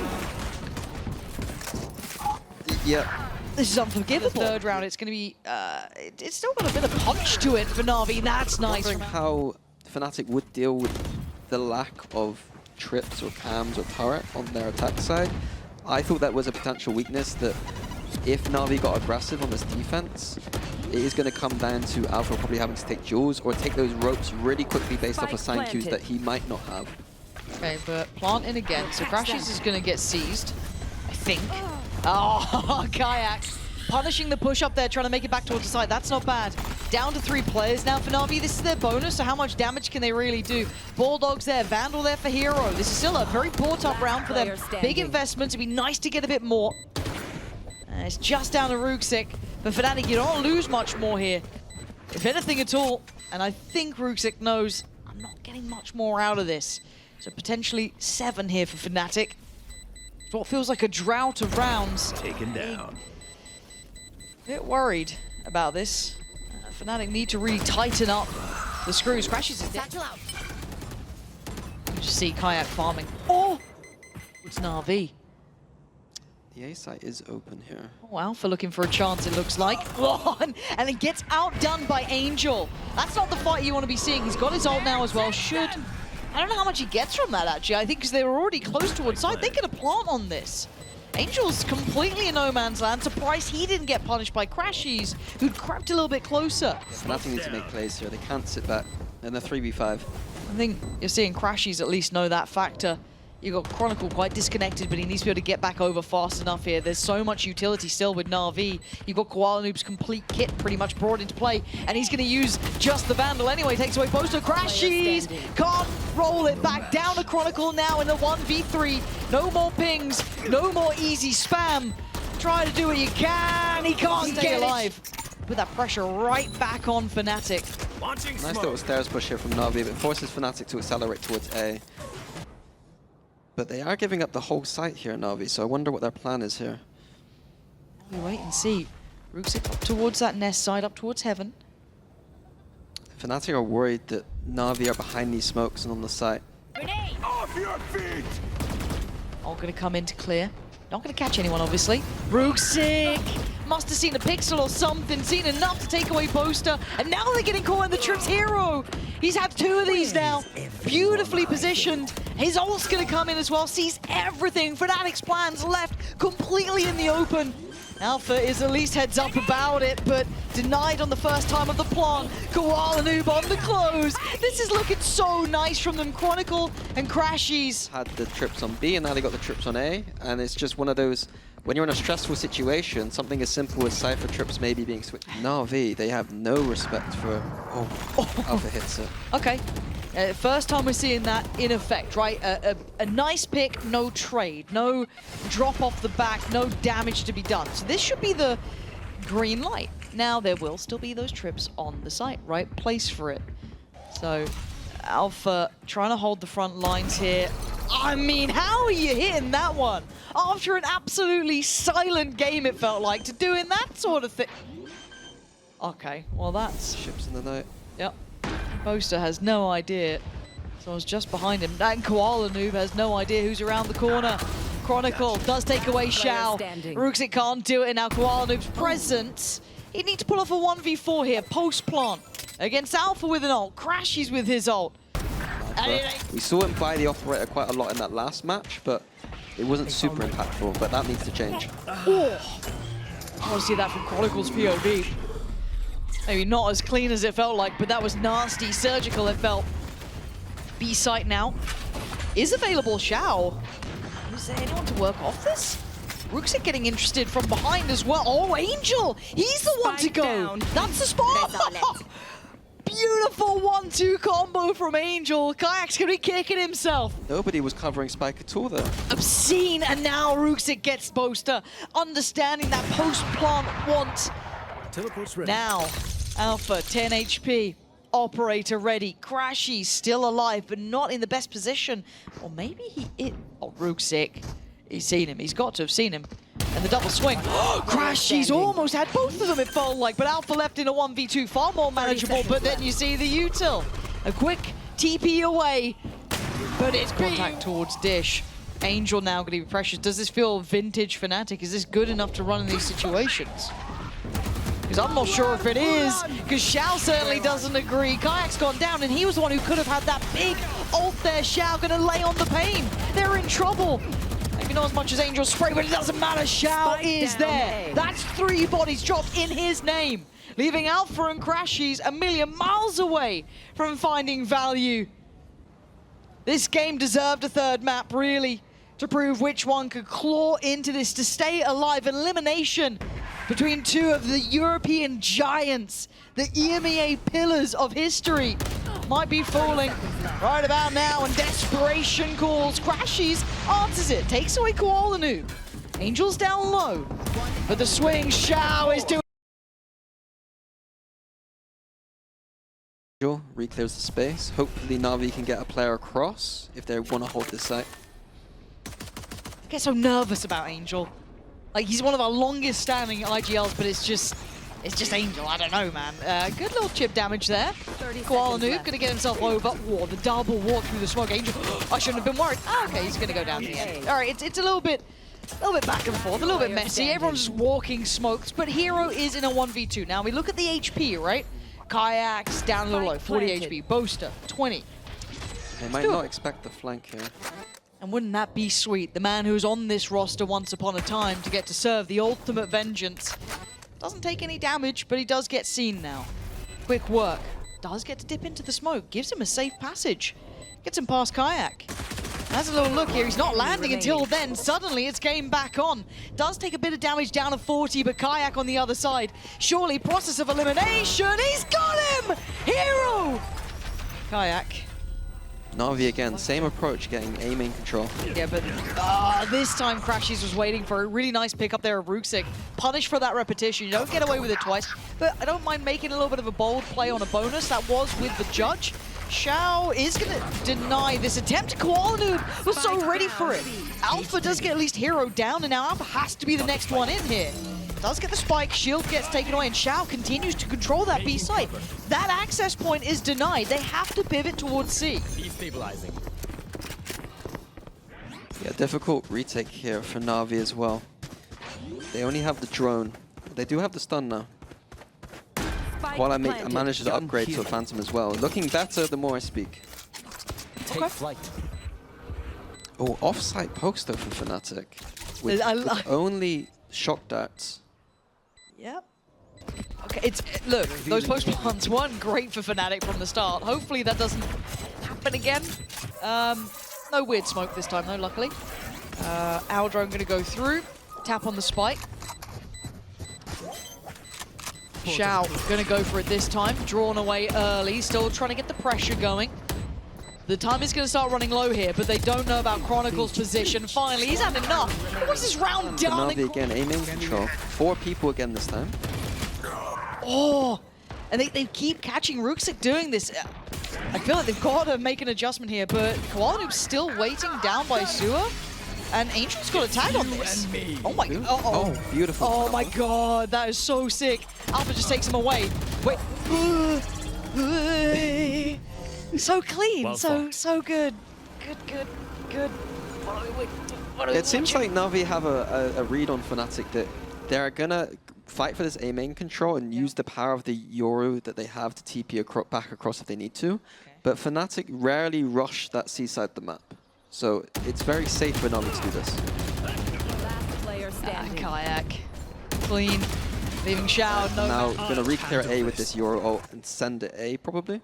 Yeah. This is unforgivable. The third round, it's going to be, it's still got a bit of punch to it for NAVI. That's nice. Wondering how FNATIC would deal with the lack of trips or cams or turret on their attack side. I thought that was a potential weakness, that if NAVI got aggressive on this defense, it is going to come down to Alpha probably having to take duels or take those ropes really quickly based off of sign cues that he might not have. Okay, but plant in again. So crashies is going to get seized, I think. Oh, kaajak punishing the push up there, trying to make it back towards the side. That's not bad. Down to 3 players now for NAVI. This is their bonus, so how much damage can they really do? Bulldogs there, Vandal there for Hiro. This is still a very bought up round for them. Big investments. It'd be nice to get a bit more. It's just down to Ruxic. But FNATIC, you don't lose much more here, if anything at all. And I think Ruxic knows I'm not getting much more out of this. So potentially 7 here for FNATIC. What feels like a drought of rounds. Taken down. A bit worried about this. FNATIC need to really tighten up the screws. crashies is dead. You just see kaajak farming. Oh! It's NAVI. The A site is open here. Oh, Alpha looking for a chance, it looks like. Oh, and it gets outdone by Angel. That's not the fight you want to be seeing. He's got his ult now as well. I don't know how much he gets from that, actually. I think because they were already close towards side, they get a plant on this. Angel's completely in no man's land. Surprised he didn't get punished by crashies, who'd crept a little bit closer. FNATIC need to make plays here. They can't sit back. And they're 3v5. I think you're seeing crashies at least know that factor. You've got Chronicle quite disconnected, but he needs to be able to get back over fast enough here. There's so much utility still with NAVI. You've got koalanoob's complete kit pretty much brought into play, and he's going to use just the Vandal anyway. Takes away Boaster. crashies, can't roll it back down to Chronicle now in the 1v3. No more pings, no more easy spam. Try to do what you can. He can't stay alive. Put that pressure right back on FNATIC. Nice little stairs push here from NAVI, but it forces FNATIC to accelerate towards A. But they are giving up the whole site here, NAVI, so I wonder what their plan is here. We wait and see. Ruxic up towards that nest side, up towards heaven. FNATIC are worried that NAVI are behind these smokes and on the site. Off your feet! All going to come in to clear. Not going to catch anyone, obviously. Ruxic must have seen a pixel or something, seen enough to take away Boaster, and now they're getting caught in the Trip's hero. He's had 2 of these now. Beautifully positioned. His ult's going to come in as well. Sees everything. FNATIC's plans left completely in the open. Alpha is at least heads up about it, but denied on the first time of the plant. koalanoob on the close. This is looking so nice from them. Chronicle and crashies. Had the trips on B, and now they got the trips on A, and it's just one of those, when you're in a stressful situation, something as simple as Cypher trips maybe being switched. NAVI, they have no respect for, Alpha hits it. Okay. First time we're seeing that in effect, right? A nice pick, no trade, no drop off the back, no damage to be done. So this should be the green light. Now there will still be those trips on the site, right place for it. So Alpha trying to hold the front lines here. I mean, how are you hitting that one? After an absolutely silent game, it felt like, to doing that sort of thing. Okay, well that's... Ships in the night. Yep. Boaster has no idea. So I was just behind him. And koalanoob has no idea who's around the corner. Chronicle does take away Shao. Ruxic can't do it, now koalanoob's present. He'd need to pull off a 1v4 here, post-plant. Against Alpha with an ult, crashies with his ult. We saw him buy the operator quite a lot in that last match, but it wasn't super impactful, but that needs to change. Oh. I want to see that from Chronicle's POV. Maybe not as clean as it felt like, but that was nasty, surgical it felt. B site now is available. Shao. Is there anyone to work off this? Ruxic getting interested from behind as well. Oh, Angel! He's the one to go! That's the spot! Beautiful 1-2 combo from Angel. kaajac's gonna be kicking himself. Nobody was covering Spike at all there. Obscene, and now Ruxic gets Boaster. Understanding that post-plant want. Teleport's ready. Now, Alpha, 10 HP. Operator ready. crashies still alive, but not in the best position. Or maybe he is. Oh, Ruxic. He's seen him. He's got to have seen him. And the double swing. crashies almost had both of them, it felt like. But Alpha left in a 1v2, far more manageable. But then you see the util. A quick TP away. But it's contact towards Dish. Angel now going to be precious. Does this feel vintage FNATIC? Is this good enough to run in these situations? Because I'm not sure if it is, because Shao certainly doesn't agree. kaajac's gone down, and he was the one who could have had that big ult there. Shao going to lay on the pain. They're in trouble. Maybe not as much as Angel's spray, but it doesn't matter. Shao is there. That's 3 bodies dropped in his name, leaving Alpha and crashies a million miles away from finding value. This game deserved a 3rd map, really, to prove which one could claw into this to stay alive. Elimination between 2 of the European giants, the EMEA pillars of history, might be falling right about now, and desperation calls. crashies answers it, takes away koalanoob. Angel's down low, but the swing, Shao is doing. Angel reclears the space. Hopefully NAVI can get a player across if they want to hold this site. I get so nervous about Angel. Like, he's one of our longest standing IGLs, but it's just, It's just Angel, I don't know, man. Good little chip damage there. koalanoob gonna get himself over. Whoa, the double walk through the smoke. Angel, I shouldn't have been worried. Oh, okay, he's gonna go down to the end. All right, it's a little bit back and forth, a little bit messy. Everyone's just walking smokes, but Hero is in a 1v2. Now we look at the HP, right? Kayak's down a little low, 40 HP. Boaster, 20. They might not expect the flank here. And wouldn't that be sweet? The man who's on this roster once upon a time to get to serve the ultimate vengeance. Doesn't take any damage, but he does get seen now. Quick work. Does get to dip into the smoke. Gives him a safe passage. Gets him past Kaajak. Has a little look here. He's not landing until then. Suddenly, it's game back on. Does take a bit of damage down to 40, but Kaajak on the other side. Surely, process of elimination. He's got him! Hero! Kaajak. NAVI again, same approach, getting A main control. Yeah, but this time crashies was waiting for a really nice pick up there of Ruxic. Punished for that repetition. You don't get away with it twice, but I don't mind making a little bit of a bold play on a bonus. That was with the judge. Shao is going to deny this attempt. koalanoob was so ready for it. Alpha does get at least Hero down, and now Alpha has to be the next one in here. Does get the spike, shield gets taken away, and Shao continues to control that B site. That access point is denied. They have to pivot towards C. Destabilizing. Yeah, difficult retake here for NAVI as well. They only have the drone. They do have the stun now. While I managed to upgrade to a Phantom as well. Looking better the more I speak. Take flight. Oh, off-site poke though from FNATIC. With only shock darts. Yep. Okay, look, those post plants weren't great for FNATIC from the start. Hopefully that doesn't happen again. No weird smoke this time though, luckily. Our drone gonna go through, tap on the spike. Shao gonna go for it this time, drawn away early, still trying to get the pressure going. The time is going to start running low here, but they don't know about Chronicle's position. Finally, he's had enough. What's this round down? NAVI again, A main control. 4 people again this time. Oh, and they keep catching Ruxic doing this. I feel like they've got to make an adjustment here, but koalanoob's still waiting down by Sewer. And Angel's got a tag on this. Oh my god. Oh, beautiful. Oh my god, that is so sick. Alpha just takes him away. Wait. So clean, well so good. Good. It seems like NAVI have a read on FNATIC that they're gonna fight for this A main control and use the power of the Yoru that they have to TP back across if they need to. But FNATIC rarely rush that C side of the map. So it's very safe for NAVI to do this. Kaajak. Clean. Leaving Shao. No. Now gonna re-clear A with this Yoru ult and send it A probably.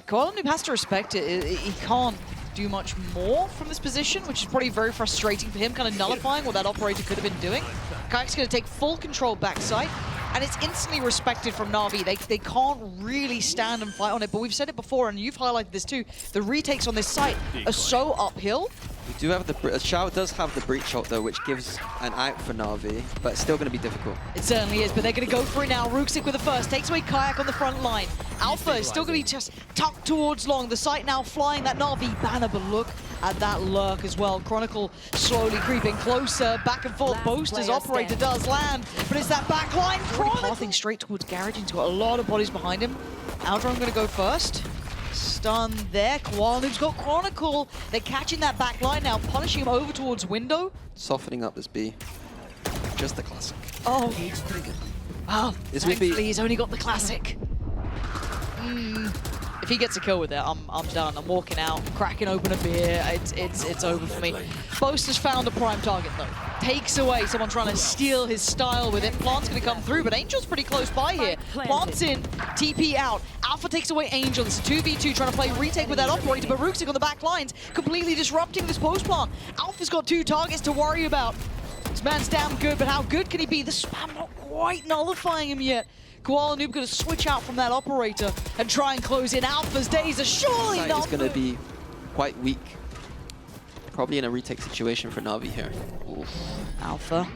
koalanoob has to respect it. He can't do much more from this position, which is probably very frustrating for him, kind of nullifying what that operator could have been doing. Kajak's going to take full control backside, and it's instantly respected from NAVI. They can't really stand and fight on it, but we've said it before, and you've highlighted this too. The retakes on this site are so uphill. We do have the Shao does have the breach ult though, which gives an out for NAVI, but it's still going to be difficult. It certainly is, but they're going to go for it now. Ruxic with the first, takes away Kaajak on the front line. Alpha is still going to be just tucked towards long. The site now flying that NAVI banner, but look at that lurk as well. Chronicle slowly creeping closer, back and forth. Boaster's operator does land, but it's that back line. Chronicle pathing straight towards Garage. He's got a lot of bodies behind him. Aldron going to go first. Stun there. koalanoob's got Chronicle. They're catching that back line now, punishing him over towards window. Softening up this B. Just the classic. Oh. Well, thankfully he's only got the classic. If he gets a kill with it, I'm done. I'm walking out, cracking open a beer. It's over for me. Boaster's found a prime target though. Takes away someone trying to steal his style with it. Plant's gonna come through, but Angel's pretty close by here. Plant's in, TP out. Alpha takes away Angel. It's a 2v2 trying to play retake with that operator, but Ruxic on the back lines, completely disrupting this post plant. Alpha's got 2 targets to worry about. This man's damn good, but how good can he be? The spam not quite nullifying him yet. koalanoob going to switch out from that operator and try and close in. Alpha's days are surely not. He's going to be quite weak. Probably in a retake situation for NAVI here. Oof. Alpha.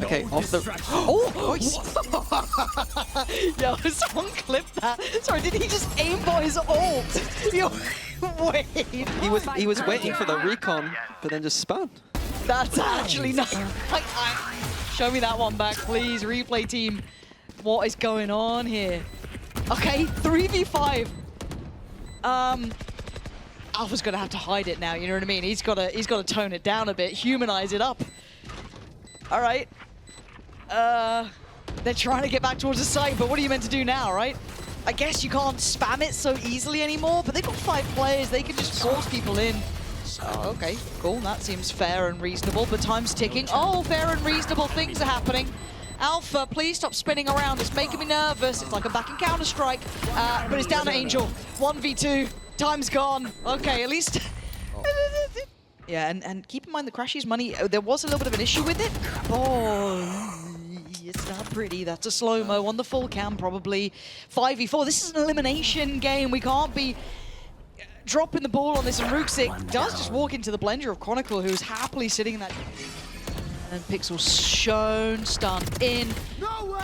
Okay, off the... Oh! Yo, someone clipped that. Sorry, did he just aim for his ult? Yo, wait. He was waiting for the recon, but then just spun. That's actually not... Show me that one back, please. Replay team. What is going on here? Okay, 3v5. Alpha's gonna have to hide it now, you know what I mean? He's gotta tone it down a bit, humanize it up. All right. They're trying to get back towards the site, but what are you meant to do now, right? I guess you can't spam it so easily anymore, but they've got 5 players. They can just force people in. Oh, okay, cool. That seems fair and reasonable, but time's ticking. Oh, fair and reasonable things are happening. Alpha, please stop spinning around. It's making me nervous. It's like I'm back in Counter-Strike, but it's down to Angel. 1v2. Time's gone. Okay, at least... Yeah, and keep in mind the crashies money, there was a little bit of an issue with it. Oh, it's not pretty. That's a slow-mo on the full cam, probably. 5v4. This is an elimination game. We can't be dropping the ball on this. And Ruxic does just walk into the blender of Chronicle, who's happily sitting in that... And Pixel's shown, stunned in.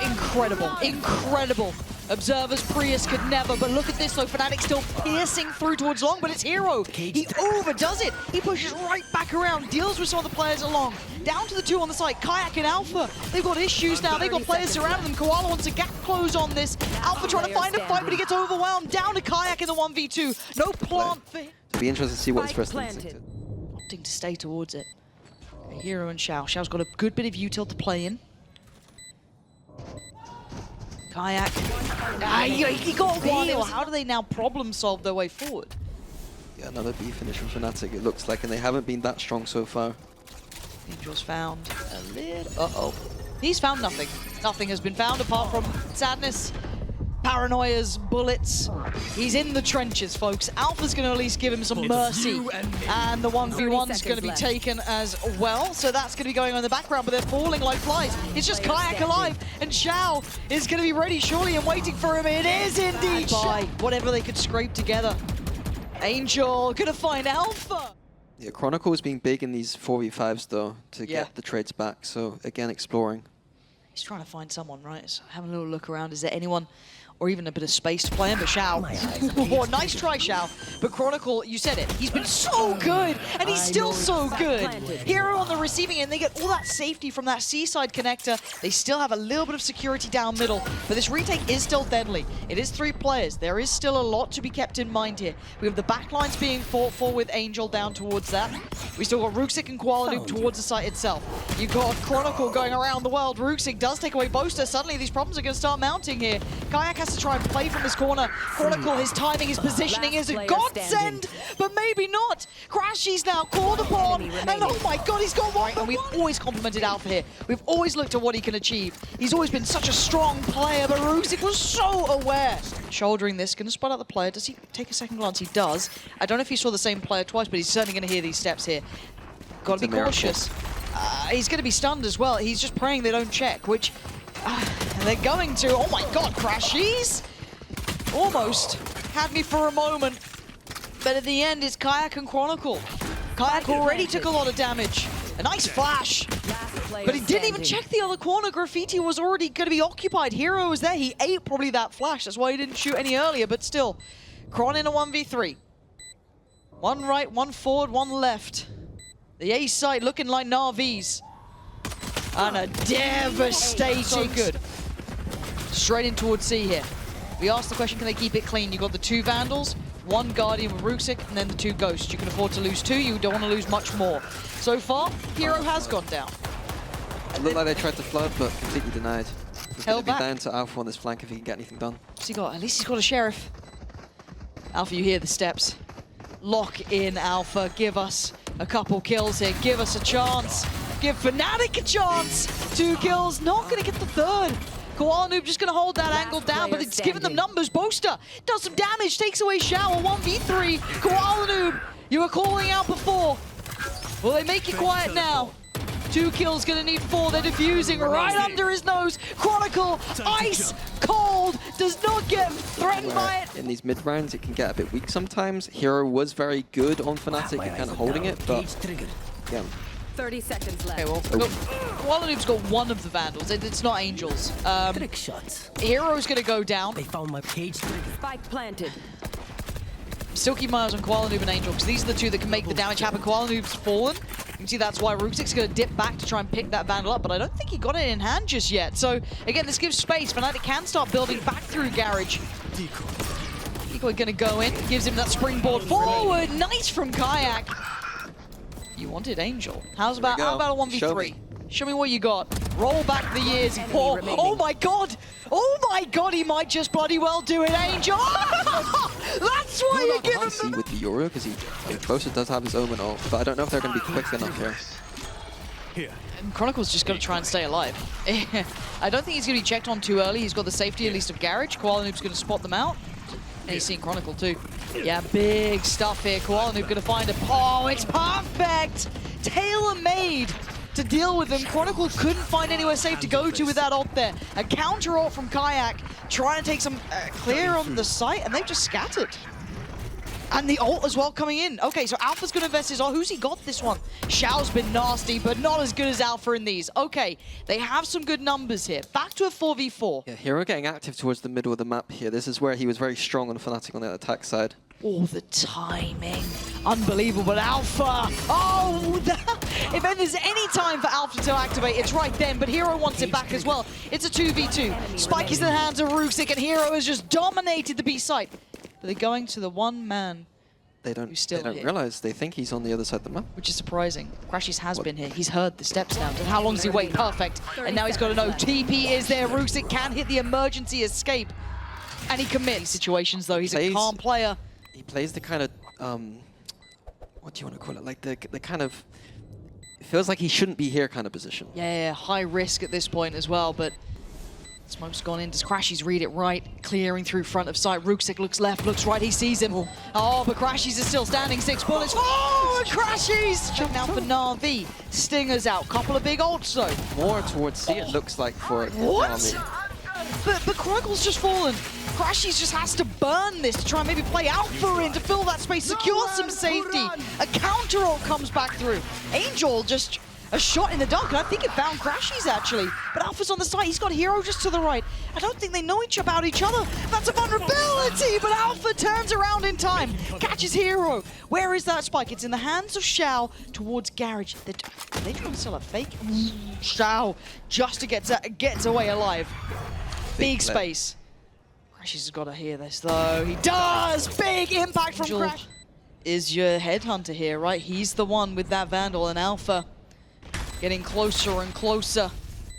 Incredible, incredible. Observers, Prius could never, but look at this though, FNATIC still piercing through towards long, but it's Hiro. He overdoes it. He pushes right back around, deals with some of the players along. Down to the 2 on the side, kaajak and Alpha. They've got issues now, they've got players surrounding them. Koala wants a gap close on this. Alpha trying to find a fight, but he gets overwhelmed. Down to kaajak in the 1v2. No plant for him. It'll be interesting to see what his first instinct is. Opting to stay towards it. Hiro and Shao. Shao's got a good bit of util to play in. kaajak. He got a wheel. How do they now problem solve their way forward? Yeah, another B finish from FNATIC, it looks like, and they haven't been that strong so far. Angel's found a little... Uh-oh. He's found nothing. Nothing has been found apart from sadness, paranoias, bullets. He's in the trenches, folks. Alpha's going to at least give him some mercy. And the 1v1's going to be taken as well. So that's going to be going on in the background, but they're falling like flies. It's just kaajak alive, and Shao is going to be ready, surely, and waiting for him. It is indeed Shao. Whatever they could scrape together. Angel going to find Alpha. Yeah, Chronicle has been big in these 4v5s, though, to get the trades back. So, again, exploring. He's trying to find someone, right? So having a little look around. Is there anyone... or even a bit of space to play in, but Shao. Oh, nice try, Shao. But Chronicle, you said it, he's been so good, and he's still so good. Hiro on the receiving end, they get all that safety from that seaside connector. They still have a little bit of security down middle, but this retake is still deadly. It is 3 players. There is still a lot to be kept in mind here. We have the backlines being fought for with Angel down towards that. We still got Ruxic and koalanoob towards the site itself. You've got Chronicle going around the world. Ruxic does take away Boaster. Suddenly these problems are going to start mounting here. kaajak has to try and play from his corner. Chronicle, his timing, his positioning is a godsend, but maybe not. crashies now called upon, and oh my god, he's got one. And we've always complimented Alpha here. We've always looked at what he can achieve. He's always been such a strong player, but Ruxic was so aware. Shouldering this, going to spot out the player. Does he take a second glance? He does. I don't know if he saw the same player twice, but he's certainly going to hear these steps here. Got to be cautious. He's going to be stunned as well. He's just praying they don't check, which... and they're going to. Oh my god, crashies! Almost had me for a moment. But at the end, it's kaajak and Chronicle. kaajak already took a lot of damage. A nice flash. But he didn't even check the other corner. Graffiti was already going to be occupied. Hiro was there. He ate probably that flash. That's why he didn't shoot any earlier. But still, Chron in a 1v3. 1 right, 1 forward, 1 left. The A side looking like NAVI's. And a devastating good. Straight in towards C here. We asked the question, can they keep it clean? You got the 2 Vandals, 1 Guardian with Ruxic, and then the 2 Ghosts. You can afford to lose 2, you don't want to lose much more. So far, Hiro has gone down. It looked like they tried to flood, but completely denied. It's going to be back. down to Alpha on this flank if he can get anything done. What's he got? At least he's got a Sheriff. Alpha, you hear the steps. Lock in, Alpha. Give us a couple kills here. Give us a chance. Give FNATIC a chance. 2 kills. Not going to get the 3rd. koalanoob just going to hold that angle down, but it's giving them numbers. Boaster does some damage, takes away Shao, 1v3. koalanoob, you were calling out before. Will they make it quiet now? 2 kills, going to need 4. They're defusing right under his nose. Chronicle, ice cold, does not get threatened by it. In these mid rounds, it can get a bit weak sometimes. Hiro was very good on FNATIC and kind of holding it, but yeah. 30 seconds left. Okay, well, koalanoob's got 1 of the Vandals. It's not Angels. Trick shots. Hiro's going to go down. They found my cage trigger. Spike planted. Still keep my eyes on koalanoob and Angel, because these are the two that can make the damage happen. koalanoob's fallen. You can see that's why Ruxic's going to dip back to try and pick that Vandal up, but I don't think he got it in hand just yet. So, again, this gives space. FNATIC can start building back through Garage. Decoy going to go in, gives him that springboard forward. Nice from kaajak. You wanted Angel. How about a 1v3? Show me what you got. Roll back the years. Oh my god! Oh my god, he might just bloody well do it, Angel! That's why you give him the... with the Euro, because Boaster does have his Omen off, but I don't know if they're going to be quick enough here. And Chronicle's just got to try and stay alive. I don't think he's going to be checked on too early. He's got the safety at least of Garage. koalanoob's going to spot them out. And he's seen Chronicle too. Yeah, big stuff here. koalanoob going to find a... Oh, it's perfect! Tailor-made to deal with them. Chronicle couldn't find anywhere safe to go to with that ult there. A counter ult from kaajak, trying to take some clear on the site, and they've just scattered. And the ult as well coming in. Okay, so Alpha's going to invest his ult. Who's he got this one? Shao's been nasty, but not as good as Alpha in these. Okay, they have some good numbers here. Back to a 4v4. Yeah, Hiro getting active towards the middle of the map here. This is where he was very strong on FNATIC on the attack side. Oh, the timing. Unbelievable. Alpha. Oh, if there's any time for Alpha to activate, it's right then. But Hiro wants it back as well. It's a 2v2. Spike is in the hands of Ruxic, and Hiro has just dominated the B site. But they're going to the one man. They don't realize. They think he's on the other side of the map. Which is surprising. crashies has been here. He's heard the steps now. And how long does he wait? Perfect. And now he's got to know. TP is there. Ruxic can hit the emergency escape. And he commits. Situations, though. He's a calm player. He plays the kind of, what do you want to call it? Like the kind of, it feels like he shouldn't be here kind of position. Yeah, high risk at this point as well, but smoke's gone in. Does crashies read it right? Clearing through front of sight. Ruxic looks left, looks right, he sees him. Oh, but crashies is still standing. 6 bullets. Oh, crashies! Check out for NAVI. Stinger's out. Couple of big ults though. More towards C, it looks like for what? But Chronicle's just fallen. crashies just has to burn this to try and maybe play Alpha in to fill that space, secure some safety. A counter ult comes back through. Angel just a shot in the dark, and I think it found crashies actually. But Alpha's on the side, he's got Hiro just to the right. I don't think they know about each other. That's a vulnerability, but Alpha turns around in time, catches Hiro. Where is that spike? It's in the hands of Shao towards Garage. Are they trying to sell a fake? Shao just to gets away alive. Big space. crashies has got to hear this though. He does! Big impact from Crash. Is your headhunter here, right? He's the one with that Vandal, and Alpha getting closer and closer.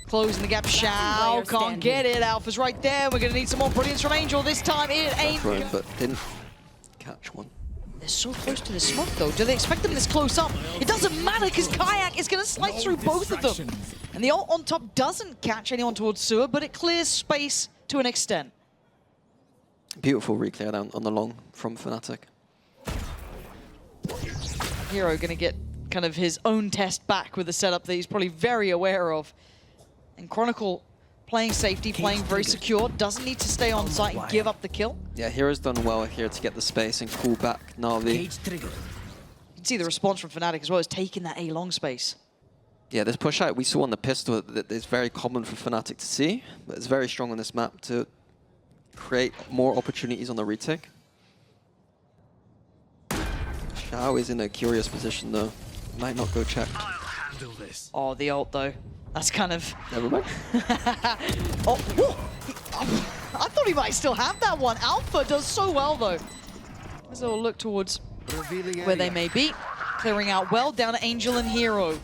Closing the gap. Shao can't get it. Alpha's right there. We're going to need some more brilliance from Angel. This time it ain't. But didn't catch one. They're so close to the smoke though. Do they expect them this close up? It doesn't matter because kaajak is going to slice through both of them. And the ult on top doesn't catch anyone towards sewer, but it clears space to an extent. Beautiful reclear down on the long from FNATIC. Hiro going to get kind of his own test back with a setup that he's probably very aware of. And Chronicle playing safety, playing very secure, doesn't need to stay on site and give up the kill. Yeah, Hiro's done well here to get the space and cool back NAVI. You can see the response from FNATIC as well as taking that A long space. Yeah, this push out we saw on the pistol that is very common for FNATIC to see, but it's very strong on this map to create more opportunities on the retake. Shao is in a curious position though. Might not go check. Oh, the ult though. That's kind of... Never mind. I thought he might still have that one. Alpha does so well though. As they'll look towards where they may be. Clearing out well down to Angel and Hiro.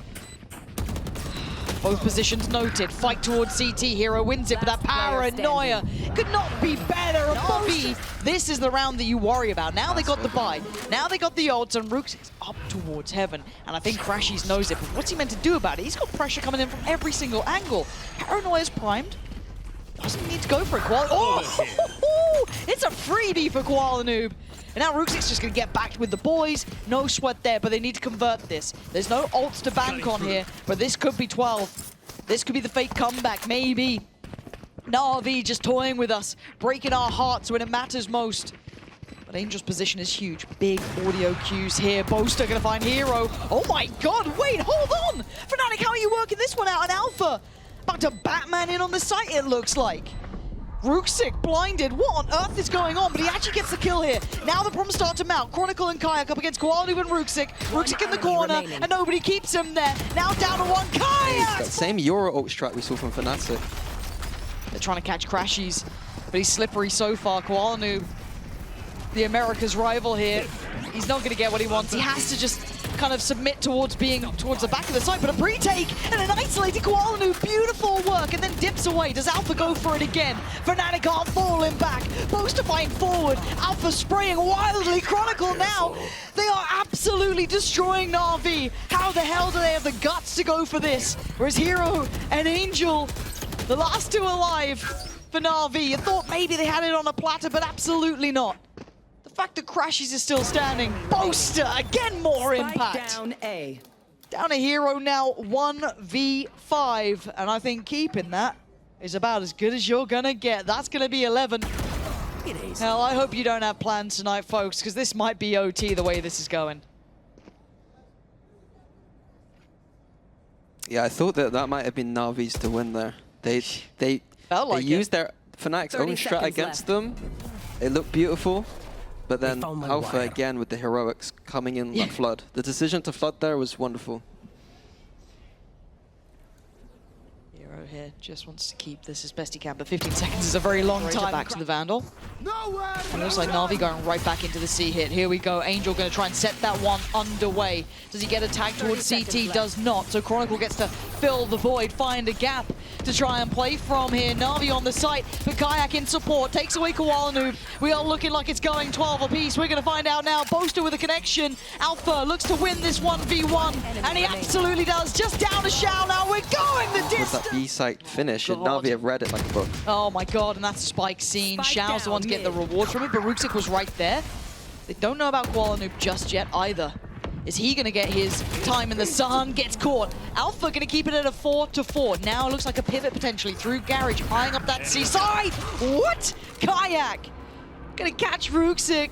Both positions noted. Fight towards CT. Hiro wins it, but that paranoia could not be better. A Bobby. This is the round that you worry about. Now they got the buy. Now they got the odds, and Ruxic's up towards heaven. And I think crashies knows it, but what's he meant to do about it? He's got pressure coming in from every single angle. Paranoia's primed. Doesn't need to go for it. Oh, it's a freebie for koalanoob. And now Ruxic's just going to get back with the boys. No sweat there, but they need to convert this. There's no ults to bank on here, but this could be 12. This could be the fake comeback, maybe. NAVI just toying with us, breaking our hearts when it matters most. But Angel's position is huge. Big audio cues here. Boaster going to find Hiro. Oh my god, wait, hold on! FNATIC, how are you working this one out? An Alpha about to Batman in on the site, it looks like. Ruxic blinded. What on earth is going on? But he actually gets the kill here. Now the problems start to mount. Chronicle and kaajak up against koalanoob and Ruxic. Ruxic in the corner, and nobody keeps him there. Now down to one. kaajak! That same Euro ult strat we saw from FNATIC. They're trying to catch crashies, but he's slippery so far. koalanoob, the America's rival here, he's not going to get what he wants. He has to just kind of submit towards being towards the back of the site, but a pre-take and an isolated koalanoob, beautiful work, and then dips away. Does Alpha go for it again? FNATIC can't fall him back. Boaster fighting forward. Alpha spraying wildly. Chronicle now, they are absolutely destroying NAVI. How the hell do they have the guts to go for this? Whereas Hiro and Angel, the last two alive for NAVI. You thought maybe they had it on a platter, but absolutely not. The fact that crashies is still standing. Boaster, again more impact. Down A. Down a Hero now, 1v5. And I think keeping that is about as good as you're gonna get. That's gonna be 11. Hell, I hope you don't have plans tonight, folks, because this might be OT the way this is going. Yeah, I thought that might have been Navi's to win there. They used their FNATIC's own strat against them. It looked beautiful. But then Alpha again with the heroics coming in that flood. The decision to flood there was wonderful. Hiro here just wants to keep this as best he can, but 15 seconds is a very long time. Back to the Vandal. And it looks like Navi going right back into the C hit. Here we go. Angel going to try and set that one underway. Does he get a tag towards CT? Does not. So Chronicle gets to fill the void, find a gap to try and play from here. Navi on the site, but kaajak in support, takes away koalanoob. We are looking like it's going 12 apiece. We're going to find out now. Boaster with a connection. Alpha looks to win this 1v1, and he absolutely does. Just down to Shao now. We're going the distance. That B-site finish, and Navi have read it like a book. Oh my god, and that's a spike scene. Shao's the one to get the reward from it, but Ruxic was right there. They don't know about koalanoob just yet either. Is he going to get his time in the sun? Gets caught. Alpha going to keep it at a 4-4. Now it looks like a pivot potentially through Garage, eyeing up that C side. What? kaajak going to catch Ruxic.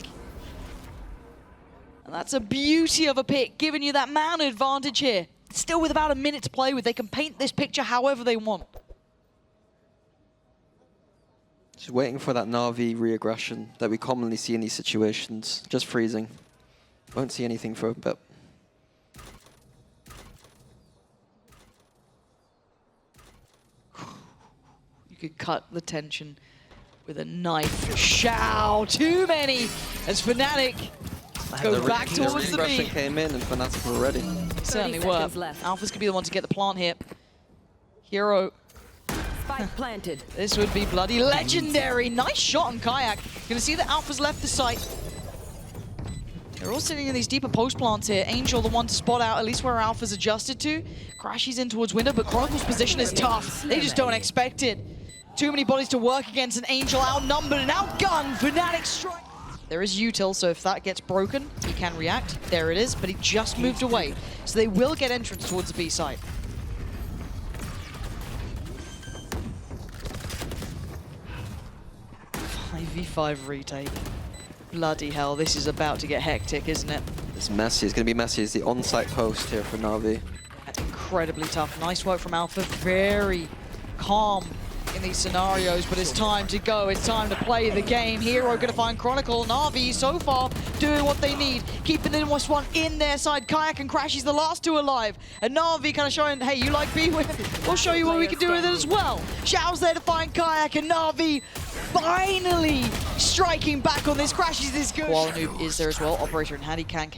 And that's a beauty of a pick, giving you that man advantage here. Still with about a minute to play with. They can paint this picture however they want. Just waiting for that Navi re-aggression that we commonly see in these situations. Just freezing. Won't see anything for a bit. You could cut the tension with a knife. Shao, too many as FNATIC go back towards the B. Came in and FNATIC were ready. Certainly were. Alpha's gonna be the one to get the plant here. Hiro. Spike planted. This would be bloody legendary. Nice shot on kaajak. Gonna see that Alpha's left the site. They're all sitting in these deeper post plants here. Angel, the one to spot out, at least where Alpha's adjusted to. Crashies in towards window, but Chronicle's position is tough. They just don't expect it. Too many bodies to work against an Angel outnumbered and outgunned. FNATIC strike. There is util, so if that gets broken, he can react. There it is, but he just moved away. So they will get entrance towards the B side. V5 retake. Bloody hell, this is about to get hectic, isn't it? It's messy. It's going to be messy. It's the on-site post here for Navi. That's incredibly tough. Nice work from Alpha. Very calm in these scenarios, but it's time to go. It's time to play the game. Hiro going to find Chronicle. Navi so far doing what they need. Keeping the most one in their side. kaajak and crashies the last two alive. And Navi kind of showing, hey, you like B? We'll show you what we can do with it as well. Shao's there to find kaajak, and Navi finally striking back on this. crashies is good. koalanoob is there as well. Operator in hand, he can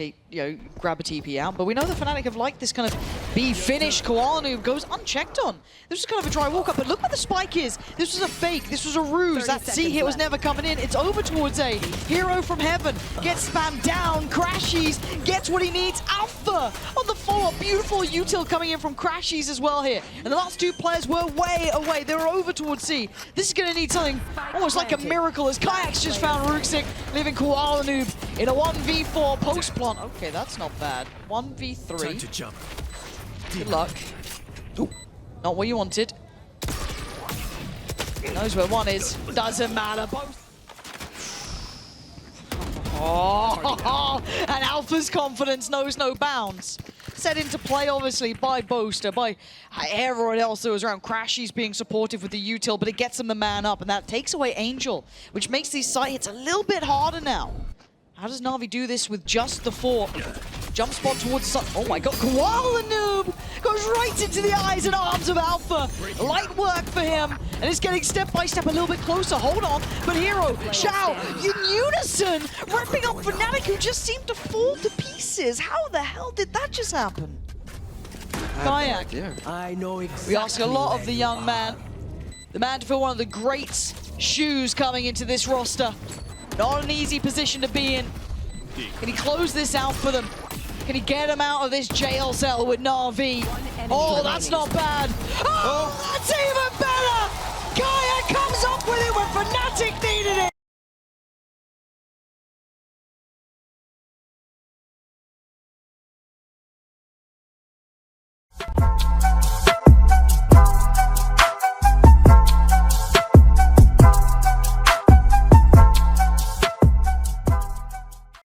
grab a TP out. But we know the FNATIC have liked this kind of B finish. koalanoob goes unchecked on. This was kind of a dry walk up, but look where the spike is. This was a fake. This was a ruse. That C hit was never coming in. It's over towards A. Hiro from heaven gets spammed down. crashies gets what he needs. Alpha on the follow-up. Beautiful util coming in from crashies as well here. And the last two players were way away. They were over towards C. This is going to need something almost like a miracle as kaajak just found Ruxic, leaving koalanoob in a 1v4 post plant. Okay, that's not bad. 1v3. Time to jump. Good luck. Ooh, not what you wanted. Knows where one is. Doesn't matter. Both. Oh, and Alpha's confidence knows no bounds. set into play, obviously, by Boaster, by everyone else that was around. crashies being supportive with the util, but it gets them the man up, and that takes away Angel, which makes these side hits a little bit harder now. How does Navi do this with just the 4? Jump spot towards the sun. Oh my god, koalanoob goes right into the eyes and arms of Alpha. Light work for him, and it's getting step by step a little bit closer. Hold on, but Hiro, Shao, in unison, ripping up FNATIC, who just seemed to fall to pieces. How the hell did that just happen? Kaajak. I know exactly. We ask a lot of the young man. The man to fill one of the great shoes coming into this roster. Not an easy position to be in. Can he close this out for them? Can he get him out of this jail cell with NAVI? Oh, that's not bad. Oh, that's even better! Kaajak comes up with it when FNATIC needed it!